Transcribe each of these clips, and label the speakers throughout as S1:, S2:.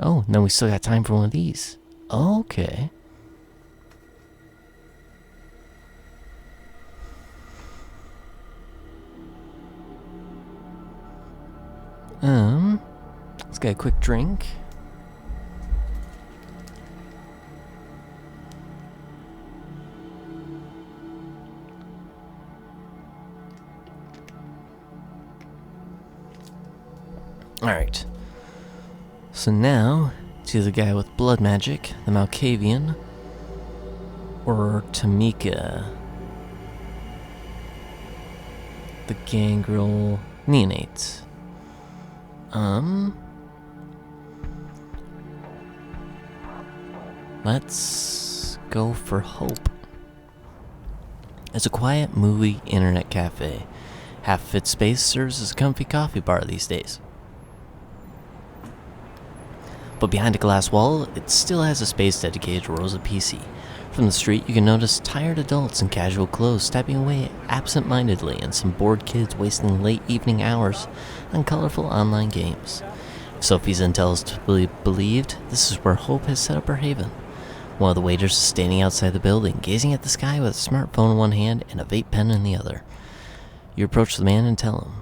S1: Oh, no, we still got time for one of these. Okay. Let's get a quick drink. Alright. So now, to the guy with blood magic, the Malkavian, or Tamika, the gangrel neonate. Let's go for Hope. It's a quiet movie internet cafe. Half of its space serves as a comfy coffee bar these days. But behind a glass wall, it still has a space dedicated to Rosa PC. From the street, you can notice tired adults in casual clothes stepping away absent-mindedly and some bored kids wasting late evening hours on colorful online games. If Sophie's intel is to be believed, this is where Hope has set up her haven. One of the waiters is standing outside the building, gazing at the sky with a smartphone in one hand and a vape pen in the other. You approach the man and tell him,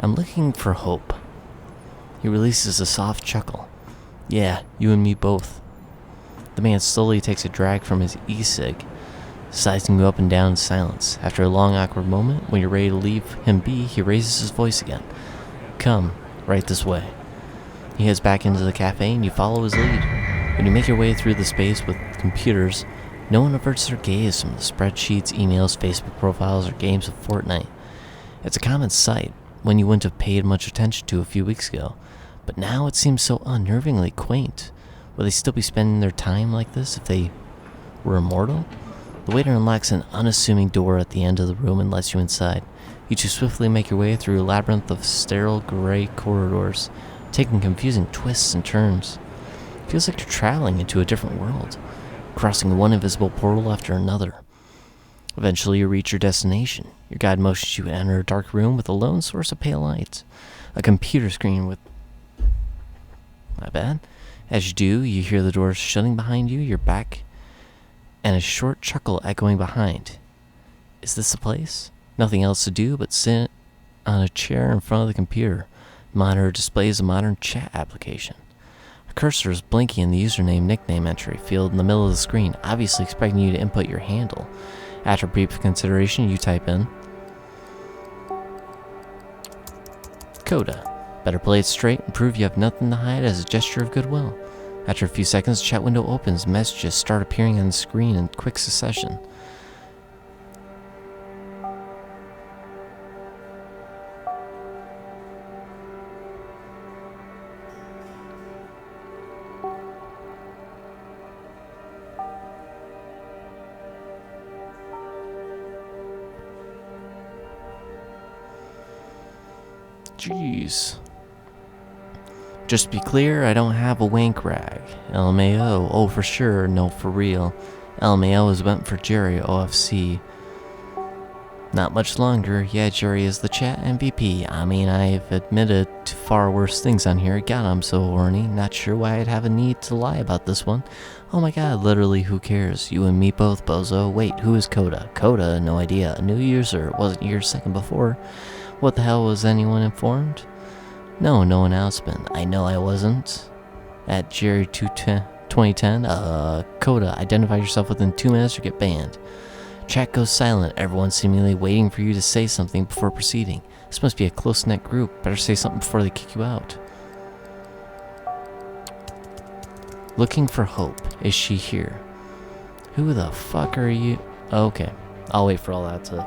S1: "I'm looking for Hope." He releases a soft chuckle. "Yeah, you and me both." The man slowly takes a drag from his e-cig, sizing you up and down in silence. After a long awkward moment, when you're ready to leave him be, he raises his voice again. "Come, right this way." He heads back into the cafe and you follow his lead. When you make your way through the space with computers, no one averts their gaze from the spreadsheets, emails, Facebook profiles, or games of Fortnite. It's a common sight, one you wouldn't have paid much attention to a few weeks ago, but now it seems so unnervingly quaint. Would they still be spending their time like this if they were immortal? The waiter unlocks an unassuming door at the end of the room and lets you inside. You two swiftly make your way through a labyrinth of sterile gray corridors, taking confusing twists and turns. It feels like you're traveling into a different world, crossing one invisible portal after another. Eventually you reach your destination. Your guide motions you to enter a dark room with a lone source of pale light. A computer screen with... My bad. As you do, you hear the doors shutting behind you, your back, and a short chuckle echoing behind. Is this the place? Nothing else to do but sit on a chair in front of the computer. The monitor displays a modern chat application. A cursor is blinking in the username nickname entry field in the middle of the screen, obviously expecting you to input your handle. After brief consideration, you type in Koda. Better play it straight and prove you have nothing to hide as a gesture of goodwill. After a few seconds, the chat window opens, messages start appearing on the screen in quick succession. Jeez. Just to be clear, I don't have a wank rag. LMAO. Oh, for sure. No, for real. LMAO is meant for Jerry, OFC. Not much longer. Yeah, Jerry is the chat MVP. I mean, I've admitted to far worse things on here. God, I'm so horny. Not sure why I'd have a need to lie about this one. Oh my god, literally, who cares? You and me both, bozo. Wait, who is Koda? Koda? No idea. A new user. Wasn't your second before. What the hell, was anyone informed? No announcement. I know I wasn't. At Jerry 2010, Koda, identify yourself within 2 minutes or get banned. Chat goes silent, everyone seemingly waiting for you to say something before proceeding. This must be a close-knit group. Better say something before they kick you out. Looking for Hope. Is she here? Who the fuck are you? Okay, I'll wait for all that to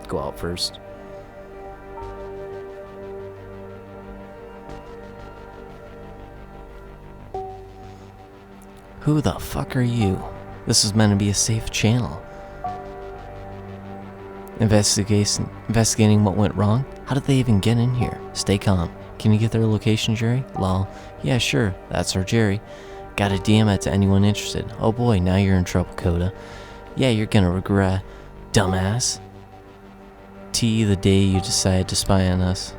S1: go out first. Who the fuck are you? This is meant to be a safe channel. Investigating what went wrong? How did they even get in here? Stay calm. Can you get their location, Jerry? Lol. Yeah, sure. That's our Jerry. Gotta DM it to anyone interested. Oh boy, now you're in trouble, Koda. Yeah, you're gonna regret. Dumbass. T the day you decide to spy on us.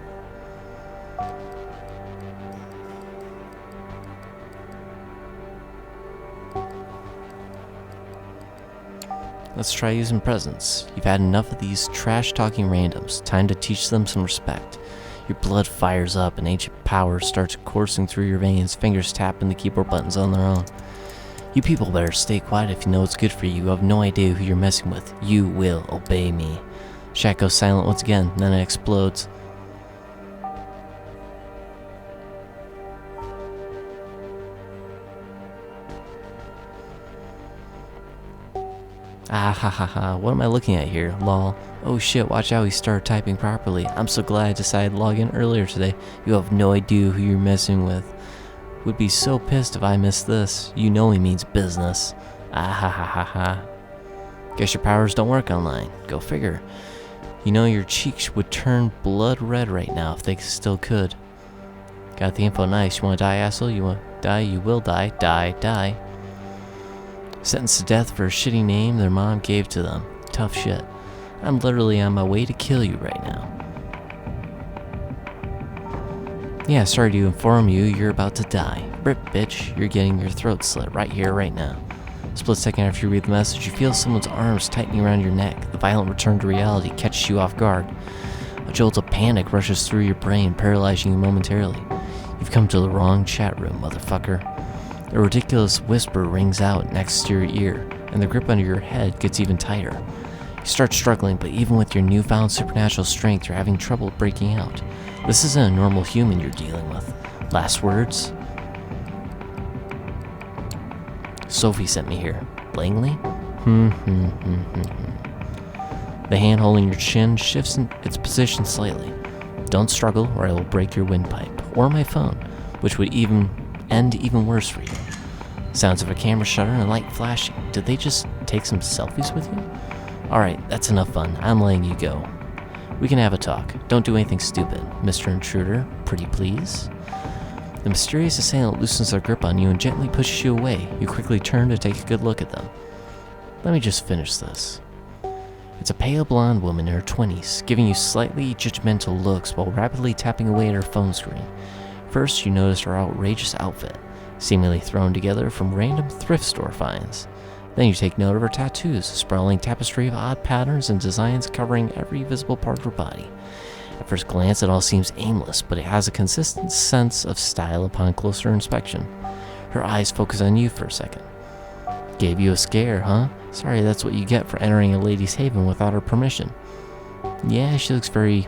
S1: let's try using presents. You've had enough of these trash-talking randoms. Time to teach them some respect. Your blood fires up and ancient power starts coursing through your veins, fingers tapping the keyboard buttons on their own. You people better stay quiet if you know what's good for you. You have no idea who you're messing with. You will obey me. Chat goes silent once again, then it explodes. Ah ha ha ha, what am I looking at here? Lol. Oh shit, watch out, he started typing properly. I'm so glad I decided to log in earlier today. You have no idea who you're messing with. Would be so pissed if I missed this. You know he means business. Ah ha ha ha ha. Guess your powers don't work online. Go figure. You know your cheeks would turn blood red right now if they still could. Got the info, nice. You wanna die, asshole? You wanna die? You will die. Die, die. Sentenced to death for a shitty name their mom gave to them. Tough shit. I'm literally on my way to kill you right now. Yeah, sorry to inform you, you're about to die. Rip, bitch, you're getting your throat slit right here, right now. Split second after you read the message, you feel someone's arms tightening around your neck. The violent return to reality catches you off guard. A jolt of panic rushes through your brain, paralyzing you momentarily. You've come to the wrong chat room, motherfucker. A ridiculous whisper rings out next to your ear, and the grip under your head gets even tighter. You start struggling, but even with your newfound supernatural strength, you're having trouble breaking out. This isn't a normal human you're dealing with. Last words? Sophie sent me here. Langley? The hand holding your chin shifts in its position slightly. Don't struggle, or I will break your windpipe, or my phone, which would end even worse for you. Sounds of a camera shutter and a light flashing. Did they just take some selfies with you? Alright, that's enough fun. I'm letting you go. We can have a talk. Don't do anything stupid, Mr. Intruder. Pretty please? The mysterious assailant loosens their grip on you and gently pushes you away. You quickly turn to take a good look at them. Let me just finish this. It's a pale blonde woman in her 20s, giving you slightly judgmental looks while rapidly tapping away at her phone screen. First, you notice her outrageous outfit, seemingly thrown together from random thrift store finds. Then you take note of her tattoos, a sprawling tapestry of odd patterns and designs covering every visible part of her body. At first glance, it all seems aimless, but it has a consistent sense of style upon closer inspection. Her eyes focus on you for a second. Gave you a scare, huh? Sorry, that's what you get for entering a lady's haven without her permission. Yeah, she looks very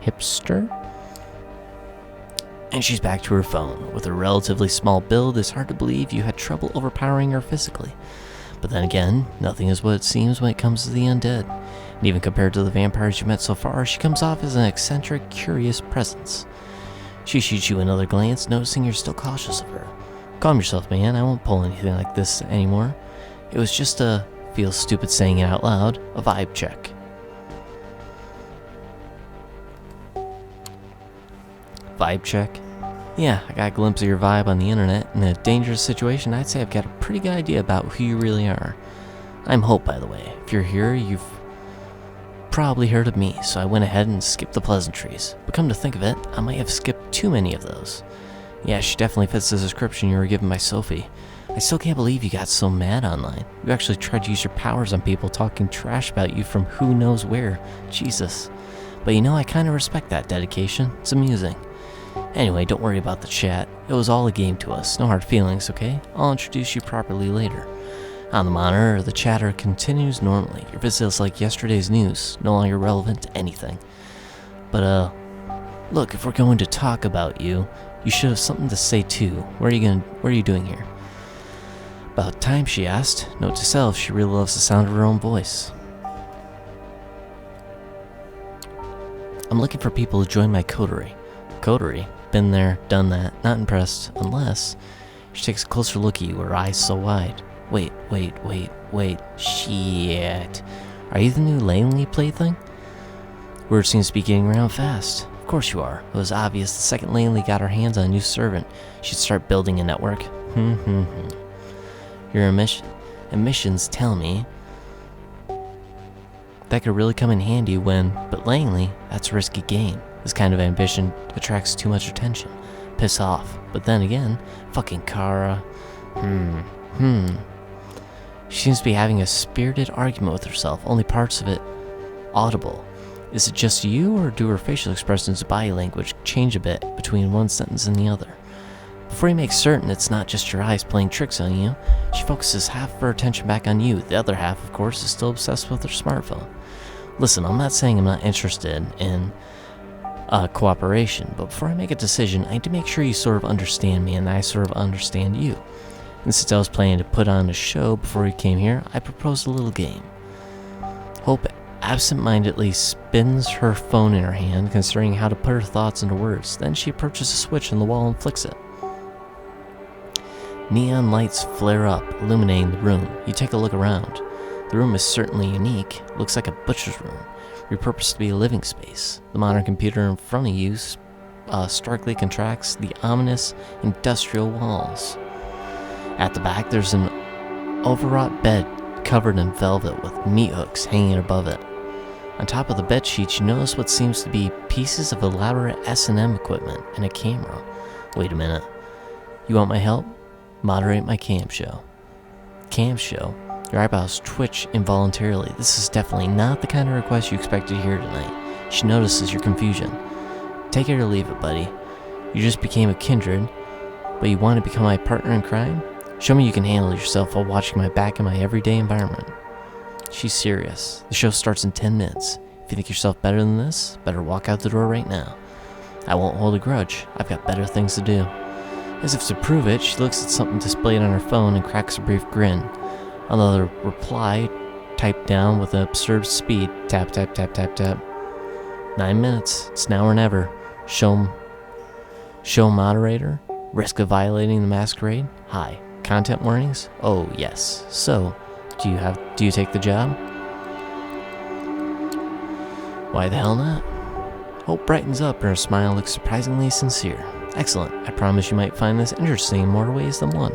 S1: hipster. And she's back to her phone. With a relatively small build, it's hard to believe you had trouble overpowering her physically. But then again, nothing is what it seems when it comes to the undead. And even compared to the vampires you met so far, she comes off as an eccentric, curious presence. She shoots you another glance, noticing you're still cautious of her. Calm yourself, man. I won't pull anything like this anymore. It was just a, feels stupid saying it out loud, a vibe check. Vibe check? Yeah, I got a glimpse of your vibe on the internet. In a dangerous situation, I'd say I've got a pretty good idea about who you really are. I'm Hope, by the way. If you're here, you've probably heard of me, so I went ahead and skipped the pleasantries. But come to think of it, I might have skipped too many of those. Yeah, she definitely fits the description you were given by Sophie. I still can't believe you got so mad online. You actually tried to use your powers on people talking trash about you from who knows where. Jesus. But you know, I kind of respect that dedication. It's amusing. Anyway, don't worry about the chat. It was all a game to us. No hard feelings, okay? I'll introduce you properly later. On the monitor, the chatter continues normally. Your visit is like yesterday's news, no longer relevant to anything. But, look, if we're going to talk about you, you should have something to say too. What are you doing here? About time, she asked. Note to self, she really loves the sound of her own voice. I'm looking for people to join my coterie. Coterie? Been there, done that, not impressed, unless... She takes a closer look at you, her eyes so wide. Wait, shit. Are you the new Langley plaything? Word seems to be getting around fast. Of course you are. It was obvious the second Langley got her hands on a new servant, she'd start building a network. Your emissions tell me that could really come in handy but Langley, that's a risky game. This kind of ambition attracts too much attention. Piss off. But then again, fucking Kara. She seems to be having a spirited argument with herself, only parts of it audible. Is it just you, or do her facial expressions and body language change a bit between one sentence and the other? Before you make certain it's not just your eyes playing tricks on you, she focuses half of her attention back on you. The other half, of course, is still obsessed with her smartphone. Listen, I'm not saying I'm not interested in cooperation, but before I make a decision, I need to make sure you sort of understand me and I sort of understand you. And since I was planning to put on a show before we came here, I proposed a little game. Hope absent-mindedly spins her phone in her hand, considering how to put her thoughts into words. Then she approaches a switch on the wall and flicks it. Neon lights flare up, illuminating the room. You take a look around. The room is certainly unique. It looks like a butcher's room, repurposed to be a living space. The modern computer in front of you starkly contracts the ominous industrial walls. At the back, there's an overwrought bed covered in velvet with meat hooks hanging above it. On top of the bed sheets, you notice what seems to be pieces of elaborate S&M equipment and a camera. Wait a minute. You want my help? Moderate my cam show. Cam show? Your eyebrows twitch involuntarily. This is definitely not the kind of request you expected to hear tonight. She notices your confusion. Take it or leave it, buddy. You just became a kindred, but you want to become my partner in crime? Show me you can handle yourself while watching my back in my everyday environment. She's serious. The show starts in 10 minutes. If you think yourself better than this, better walk out the door right now. I won't hold a grudge. I've got better things to do. As if to prove it, she looks at something displayed on her phone and cracks a brief grin. Another reply typed down with an absurd speed. Tap, tap, tap, tap, tap. 9 minutes. It's now or never. Show moderator. Risk of violating the masquerade. Hi. Content warnings? Oh, yes. So, do you take the job? Why the hell not? Hope brightens up and her smile looks surprisingly sincere. Excellent. I promise you might find this interesting in more ways than one.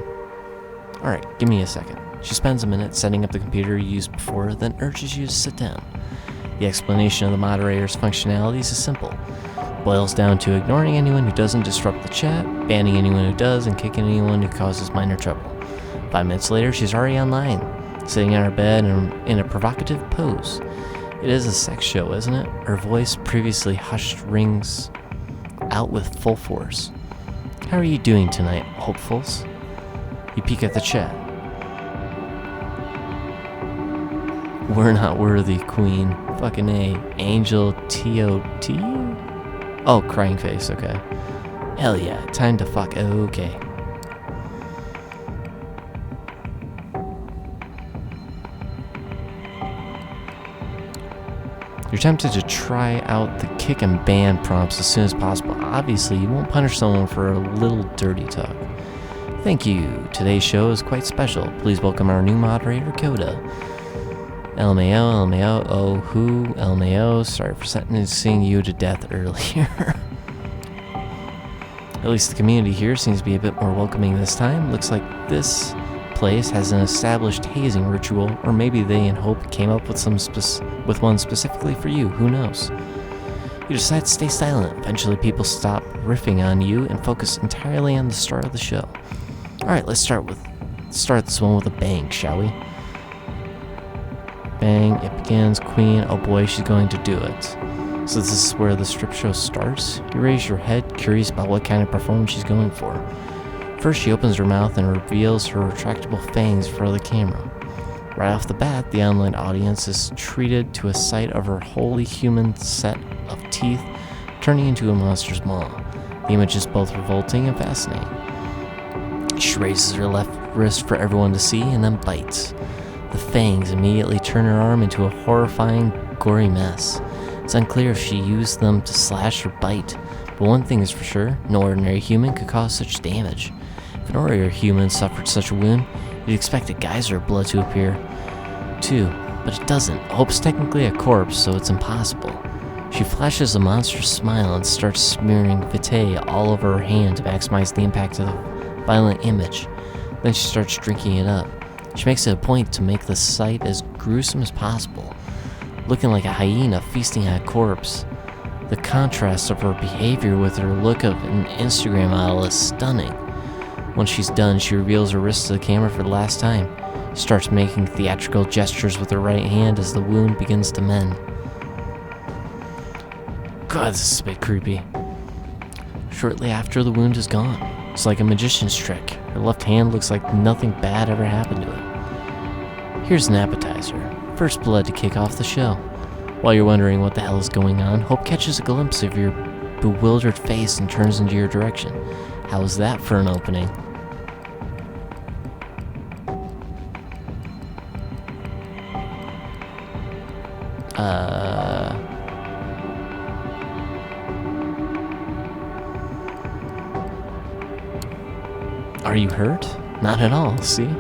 S1: Alright, give me a second. She spends a minute setting up the computer you used before, then urges you to sit down. The explanation of the moderator's functionalities is simple. It boils down to ignoring anyone who doesn't disrupt the chat, banning anyone who does, and kicking anyone who causes minor trouble. 5 minutes later, she's already online, sitting on her bed in a provocative pose. It is a sex show, isn't it? Her voice, previously hushed, rings out with full force. How are you doing tonight, hopefuls? You peek at the chat. We're not worthy, queen. Fucking A. Angel T.O.T.? Oh, crying face, okay. Hell yeah, time to fuck, okay. You're tempted to try out the kick and ban prompts as soon as possible. Obviously, you won't punish someone for a little dirty talk. Thank you. Today's show is quite special. Please welcome our new moderator, Koda. LMAO, LMAO, oh who, LMAO, sorry for sentencing you to death earlier. At least the community here seems to be a bit more welcoming this time. Looks like this place has an established hazing ritual, or maybe they in Hope came up with one specifically for you, who knows. You decide to stay silent. Eventually people stop riffing on you and focus entirely on the start of the show. Alright, let's start this one with a bang, shall we? Bang, it begins, queen, oh boy, she's going to do it. So this is where the strip show starts? You raise your head, curious about what kind of performance she's going for. First, she opens her mouth and reveals her retractable fangs for the camera. Right off the bat, the online audience is treated to a sight of her wholly human set of teeth turning into a monster's maw. The image is both revolting and fascinating. She raises her left wrist for everyone to see and then bites. The fangs immediately turn her arm into a horrifying, gory mess. It's unclear if she used them to slash or bite, but one thing is for sure, no ordinary human could cause such damage. If an ordinary human suffered such a wound, you'd expect a geyser of blood to appear, too, but it doesn't. Hope's technically a corpse, so it's impossible. She flashes a monstrous smile and starts smearing vitae all over her hand to maximize the impact of the violent image. Then she starts drinking it up. She makes it a point to make the sight as gruesome as possible, looking like a hyena feasting on a corpse. The contrast of her behavior with her look of an Instagram model is stunning. Once she's done, she reveals her wrist to the camera for the last time. starts making theatrical gestures with her right hand as the wound begins to mend. God, this is a bit creepy. Shortly after, the wound is gone. It's like a magician's trick. Her left hand looks like nothing bad ever happened to it. Here's an appetizer. First blood to kick off the show. While you're wondering what the hell is going on, Hope catches a glimpse of your bewildered face and turns into your direction. How was that for an opening? Are you hurt? Not at all, see?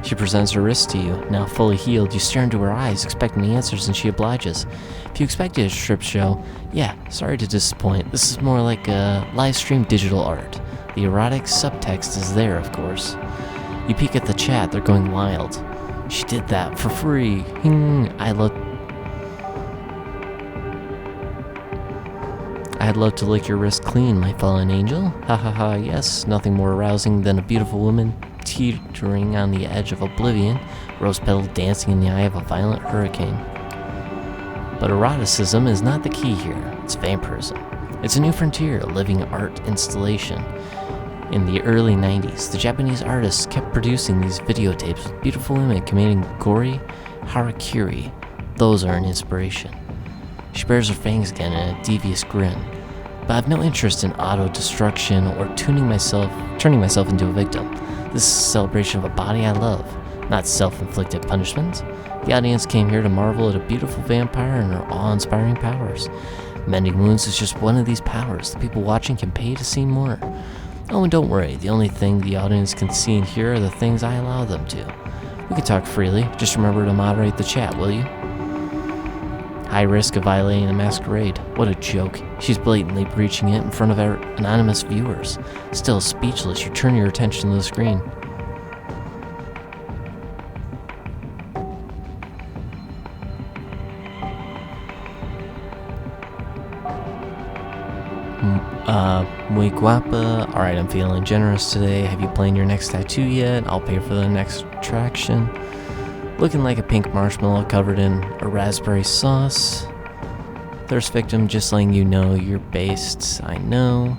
S1: She presents her wrist to you. Now fully healed, you stare into her eyes, expecting the answers, and she obliges. If you expected a strip show, yeah, sorry to disappoint. This is more like a live-stream digital art. The erotic subtext is there, of course. You peek at the chat, they're going wild. She did that for free. I'd love to lick your wrist clean, my fallen angel. Ha ha ha, yes, nothing more arousing than a beautiful woman teetering on the edge of oblivion, rose petal dancing in the eye of a violent hurricane. But eroticism is not the key here, it's vampirism. It's a new frontier, a living art installation. In the early 90s, the Japanese artists kept producing these videotapes with beautiful women committing gory harakiri. Those are an inspiration. She bares her fangs again in a devious grin. But I've no interest in auto-destruction or turning myself into a victim. This is a celebration of a body I love, not self-inflicted punishment. The audience came here to marvel at a beautiful vampire and her awe-inspiring powers. Mending wounds is just one of these powers. The people watching can pay to see more. Oh, and don't worry, the only thing the audience can see and hear are the things I allow them to. We can talk freely, just remember to moderate the chat, will you? High risk of violating the masquerade. What a joke. She's blatantly breaching it in front of our anonymous viewers. Still speechless, you turn your attention to the screen. Muy guapa. Alright, I'm feeling generous today. Have you planned your next tattoo yet? I'll pay for the next attraction. Looking like a pink marshmallow covered in a raspberry sauce. Thirst victim, just letting you know you're based. I know.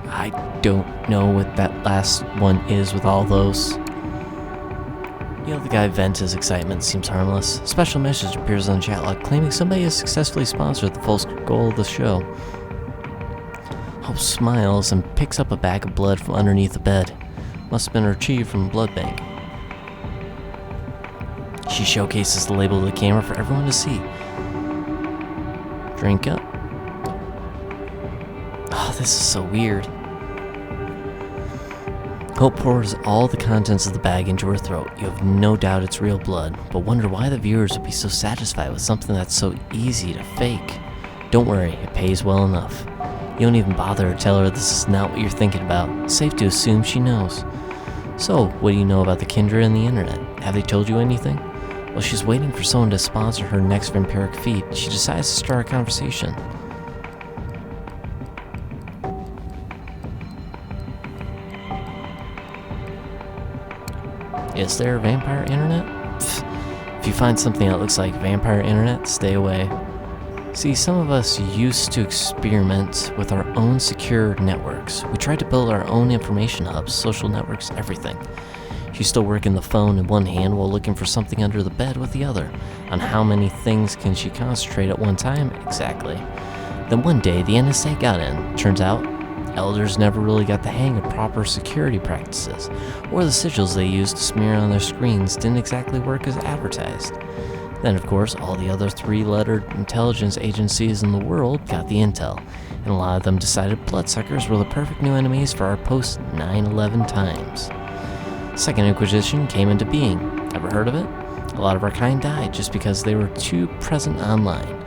S1: I don't know what that last one is with all those. You know, the guy vents his excitement, seems harmless. A special message appears on the chat log claiming somebody has successfully sponsored the full goal of the show. Hope smiles and picks up a bag of blood from underneath the bed. Must have been retrieved from a blood bank. She showcases the label to the camera for everyone to see. Drink up. Oh, this is so weird. Hope pours all the contents of the bag into her throat. You have no doubt it's real blood, but wonder why the viewers would be so satisfied with something that's so easy to fake. Don't worry, it pays well enough. You don't even bother to tell her this is not what you're thinking about. Safe to assume she knows. So, what do you know about the Kindred and the internet? Have they told you anything? While she's waiting for someone to sponsor her next vampiric feat, she decides to start a conversation. Is there a vampire internet? Pfft. If you find something that looks like vampire internet, stay away. See, some of us used to experiment with our own secure networks. We tried to build our own information hubs, social networks, everything. She's still working the phone in one hand while looking for something under the bed with the other. On how many things can she concentrate at one time? Exactly. Then one day, the NSA got in. Turns out, elders never really got the hang of proper security practices, or the sigils they used to smear on their screens didn't exactly work as advertised. Then, of course, all the other three-lettered intelligence agencies in the world got the intel, and a lot of them decided bloodsuckers were the perfect new enemies for our post-9/11 times. Second Inquisition came into being. Ever heard of it? A lot of our kind died just because they were too present online.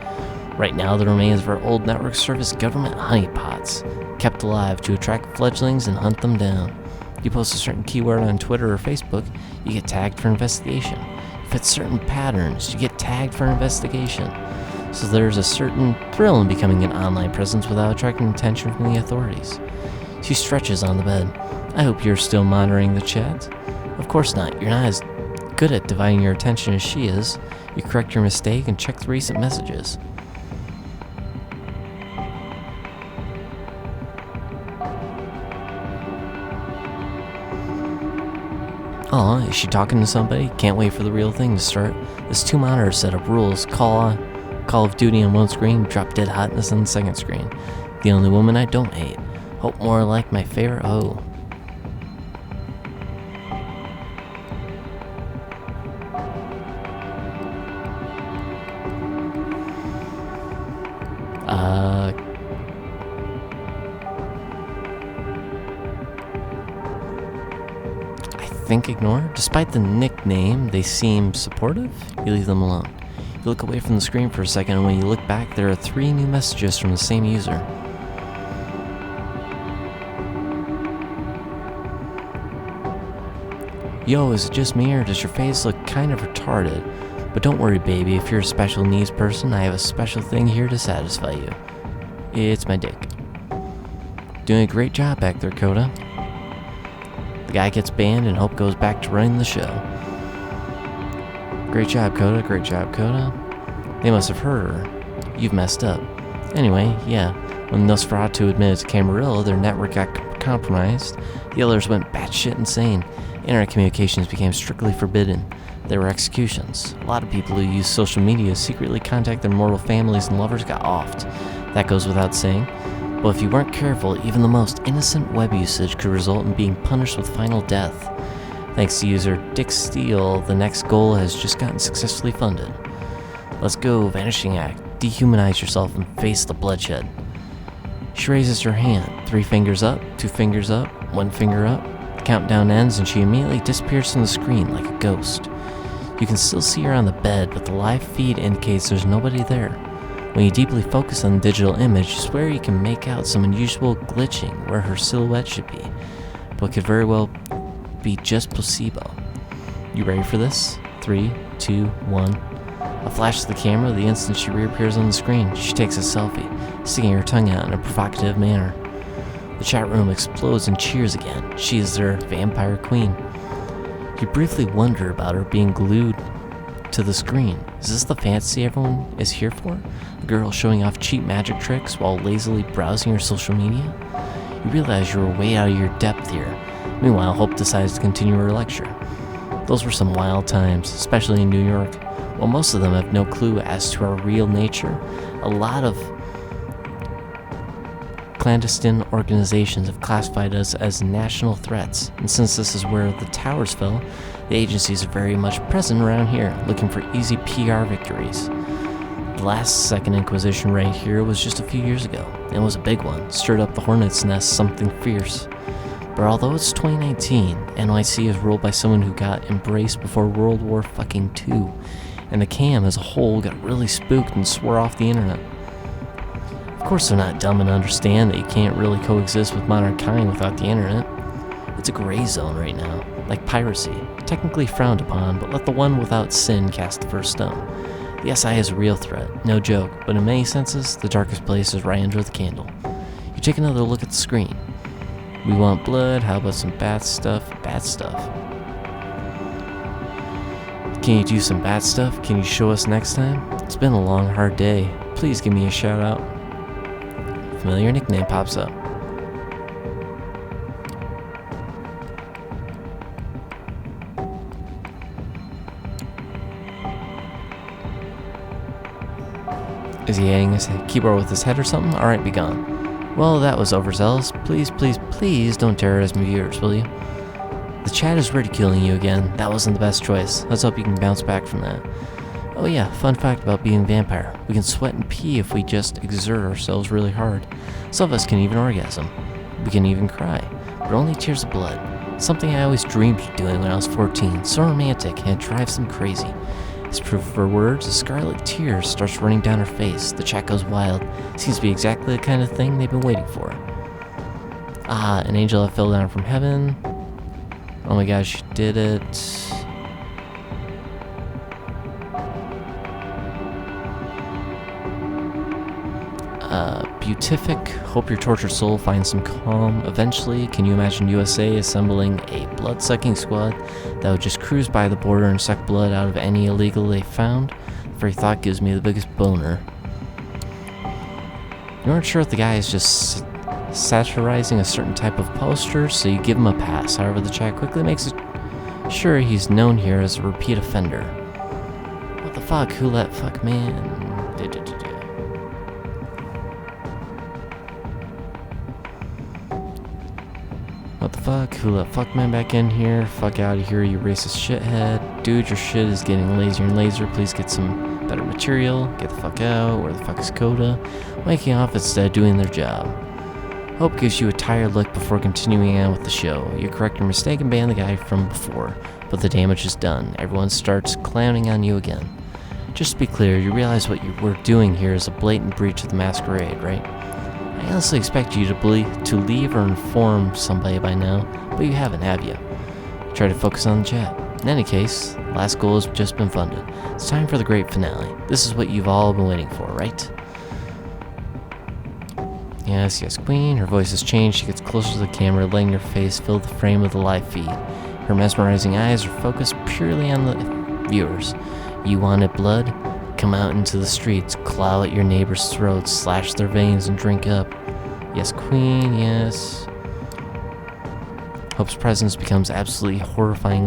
S1: Right now, the remains of our old network serve as government honeypots, kept alive to attract fledglings and hunt them down. You post a certain keyword on Twitter or Facebook, you get tagged for investigation. Fit certain patterns, you get tagged for investigation. So there's a certain thrill in becoming an online presence without attracting attention from the authorities. She stretches on the bed. I hope you're still monitoring the chat. Of course not. You're not as good at dividing your attention as she is. You correct your mistake and check the recent messages. Aw, is she talking to somebody? Can't wait for the real thing to start. This 2 monitor setup rules. Call of Duty on one screen, drop dead hotness on the second screen. The only woman I don't hate. Hope more like my favorite hoe. I think ignore. Despite the nickname, they seem supportive. You leave them alone. You look away from the screen for a second, and when you look back, there are 3 new messages from the same user. Yo, is it just me, or does your face look kind of retarded? But don't worry, baby, if you're a special needs person, I have a special thing here to satisfy you. It's my dick. Doing a great job back there, Koda. The guy gets banned and Hope goes back to running the show. Great job, Koda. Great job, Koda. They must have heard her. You've messed up. Anyway, yeah, when Nosferatu admitted to Camarilla their network got compromised, the others went batshit insane. Internet communications became strictly forbidden. There were executions. A lot of people who use social media to secretly contact their mortal families and lovers got offed. That goes without saying. But if you weren't careful, even the most innocent web usage could result in being punished with final death. Thanks to user Dick Steele, the next goal has just gotten successfully funded. Let's go, Vanishing Act. Dehumanize yourself and face the bloodshed. She raises her hand. 3 fingers up, 2 fingers up, 1 finger up. The countdown ends and she immediately disappears from the screen like a ghost. You can still see her on the bed, but the live feed indicates there's nobody there. When you deeply focus on the digital image, you swear you can make out some unusual glitching where her silhouette should be, but could very well be just placebo. You ready for this? 3, 2, 1. A flash to the camera the instant she reappears on the screen. She takes a selfie, sticking her tongue out in a provocative manner. The chat room explodes and cheers again. She is their vampire queen. You briefly wonder about her being glued to the screen. Is this the fantasy everyone is here for? A girl showing off cheap magic tricks while lazily browsing her social media? You realize you were way out of your depth here. Meanwhile, Hope decides to continue her lecture. Those were some wild times, especially in New York. While most of them have no clue as to our real nature, a lot of clandestine organizations have classified us as national threats, and since this is where the towers fell, the agencies are very much present around here, looking for easy PR victories. The last Second Inquisition raid here was just a few years ago, and it was a big one, stirred up the hornet's nest something fierce. But although it's 2019, NYC is ruled by someone who got embraced before World War II, and the cam as a whole got really spooked and swore off the internet. Of course they're not dumb and understand that you can't really coexist with modern kind without the internet. It's a gray zone right now, like piracy, technically frowned upon, but let the one without sin cast the first stone. The SI is a real threat, no joke, but in many senses, the darkest place is right under the candle. You take another look at the screen. We want blood, how about some bad stuff? Bad stuff. Can you do some bad stuff? Can you show us next time? It's been a long, hard day. Please give me a shout out. Familiar nickname pops up. Is he hitting his keyboard with his head or something? Alright, be gone. Well, that was overzealous. Please, please, please don't terrorize my viewers, will you? The chat is ridiculing you again. That wasn't the best choice. Let's hope you can bounce back from that. Oh yeah, fun fact about being a vampire. We can sweat and pee if we just exert ourselves really hard. Some of us can even orgasm. We can even cry, but only tears of blood. Something I always dreamed of doing when I was 14. So romantic, and it drives them crazy. As proof of her words, a scarlet tear starts running down her face. The chat goes wild. Seems to be exactly the kind of thing they've been waiting for. Ah, an angel that fell down from heaven. Oh my gosh, she did it. Beatific, hope your tortured soul finds some calm. Eventually, can you imagine USA assembling a blood-sucking squad that would just cruise by the border and suck blood out of any illegal they found? The very thought gives me the biggest boner. You aren't sure if the guy is just satirizing a certain type of poster, so you give him a pass. However, the chat quickly makes it sure he's known here as a repeat offender. What the fuck? Who let fuck man? What the fuck? Who let fuck man back in here? Fuck out of here, you racist shithead. Dude, your shit is getting lazier and lazier. Please get some better material. Get the fuck out. Where the fuck is Koda? Waking off instead of doing their job. Hope gives you a tired look before continuing on with the show. You correct your mistake and ban the guy from before, but the damage is done. Everyone starts clowning on you again. Just to be clear, you realize what you were doing here is a blatant breach of the masquerade, right? I honestly expect you to leave or inform somebody by now, but you haven't, have you? Try to focus on the chat. In any case, last goal has just been funded. It's time for the great finale. This is what you've all been waiting for, right? Yes, yes, queen. Her voice has changed. She gets closer to the camera, letting her face fill the frame of the live feed. Her mesmerizing eyes are focused purely on the viewers. You wanted blood? Come out into the streets, claw at your neighbors' throats, slash their veins, and drink up. Yes, queen, yes. Hope's presence becomes absolutely horrifying,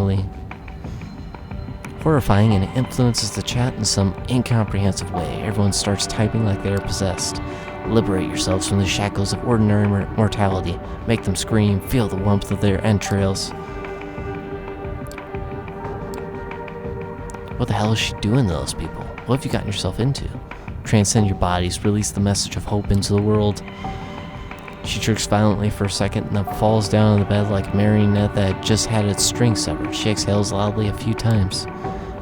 S1: and it influences the chat in some incomprehensible way. Everyone starts typing like they are possessed. Liberate yourselves from the shackles of ordinary mortality. Make them scream. Feel the warmth of their entrails. What the hell is she doing to those people? What have you gotten yourself into? Transcend your bodies. Release the message of hope into the world. She jerks violently for a second and then falls down on the bed like a marionette that had just had its string severed. She exhales loudly a few times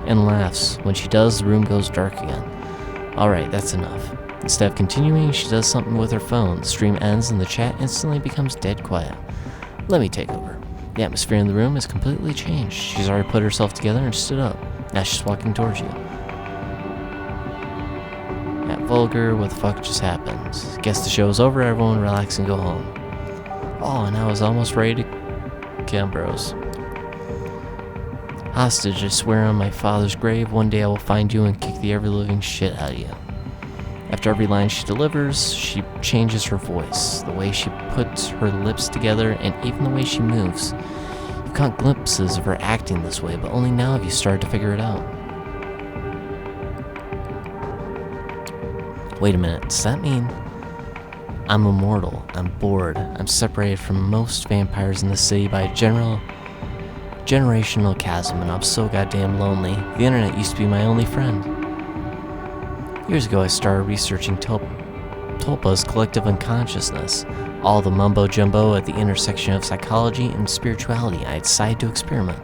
S1: and laughs. When she does, the room goes dark again. Alright, that's enough. Instead of continuing, she does something with her phone. The stream ends and the chat instantly becomes dead quiet. Let me take over. The atmosphere in the room has completely changed. She's already put herself together and stood up. Now she's walking towards you. At Vulgar, what the fuck just happened? Guess the show is over, everyone relax and go home. Oh, and I was almost ready to kill bros. Hostage, I swear on my father's grave, one day I will find you and kick the ever-living shit out of you. After every line she delivers, she changes her voice, the way she puts her lips together, and even the way she moves. You've caught glimpses of her acting this way, but only now have you started to figure it out. Wait a minute, does that mean I'm immortal, I'm bored, I'm separated from most vampires in the city by a generational chasm, and I'm so goddamn lonely. The internet used to be my only friend. Years ago, I started researching Tulpa's collective unconsciousness, all the mumbo-jumbo at the intersection of psychology and spirituality. I decided to experiment.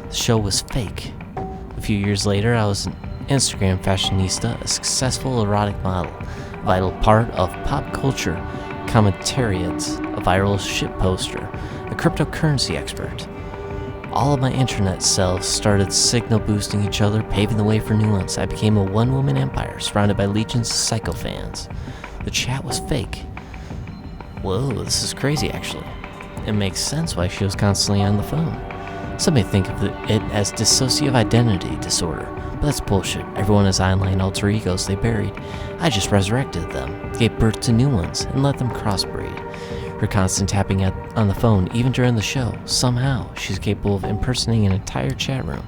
S1: The show was fake. A few years later, I was an Instagram fashionista, a successful erotic model, a vital part of pop culture commentariat, a viral shitposter, a cryptocurrency expert. All of my internet selves started signal boosting each other, paving the way for new ones. I became a one-woman empire, surrounded by legions of psycho fans. The chat was fake. Whoa, this is crazy actually. It makes sense why she was constantly on the phone. Some may think of it as dissociative identity disorder, but that's bullshit. Everyone has online alter egos they buried. I just resurrected them, gave birth to new ones, and let them crossbreed. Her constant tapping on the phone, even during the show, somehow she's capable of impersonating an entire chat room.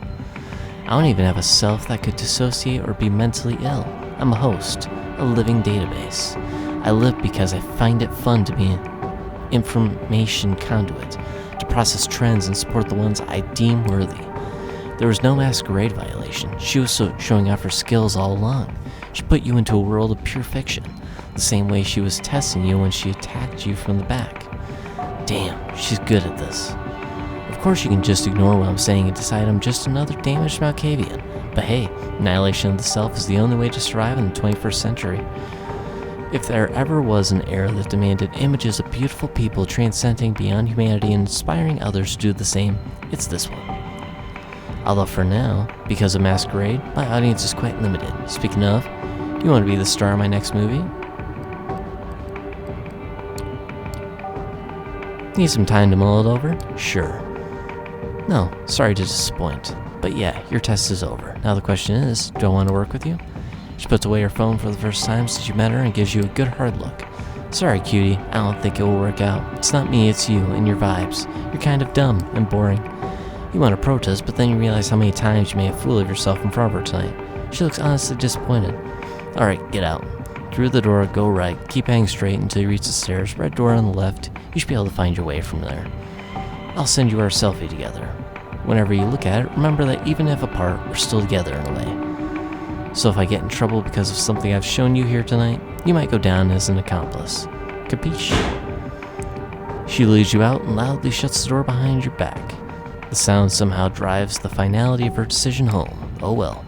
S1: I don't even have a self that could dissociate or be mentally ill. I'm a host, a living database. I live because I find it fun to be an information conduit, to process trends and support the ones I deem worthy. There was no masquerade violation. She was showing off her skills all along. She put you into a world of pure fiction, the same way she was testing you when she attacked you from the back. Damn, she's good at this. Of course you can just ignore what I'm saying and decide I'm just another damaged Malkavian. But hey, annihilation of the self is the only way to survive in the 21st century. If there ever was an era that demanded images of beautiful people transcending beyond humanity and inspiring others to do the same, it's this one. Although for now, because of Masquerade, my audience is quite limited. Speaking of, you want to be the star of my next movie? Need some time to mull it over? Sure. No, sorry to disappoint. But yeah, your test is over. Now the question is, do I want to work with you? She puts away her phone for the first time since you met her and gives you a good hard look. Sorry, cutie, I don't think it will work out. It's not me, it's you and your vibes. You're kind of dumb and boring. You want to protest, but then you realize how many times you made a fool of yourself in front of her tonight. She looks honestly disappointed. Alright, get out. Through the door, go right. Keep heading straight until you reach the stairs. Red door on the left. You should be able to find your way from there. I'll send you our selfie together. Whenever you look at it, remember that even if apart, we're still together in a way. So if I get in trouble because of something I've shown you here tonight, you might go down as an accomplice. Capiche? She leads you out and loudly shuts the door behind your back. The sound somehow drives the finality of her decision home. Oh well.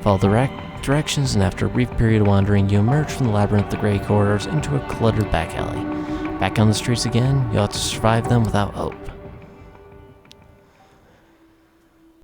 S1: Follow the directions, and after a brief period of wandering, you emerge from the labyrinth of the gray corridors into a cluttered back alley. Back on the streets again, you'll have to survive them without hope.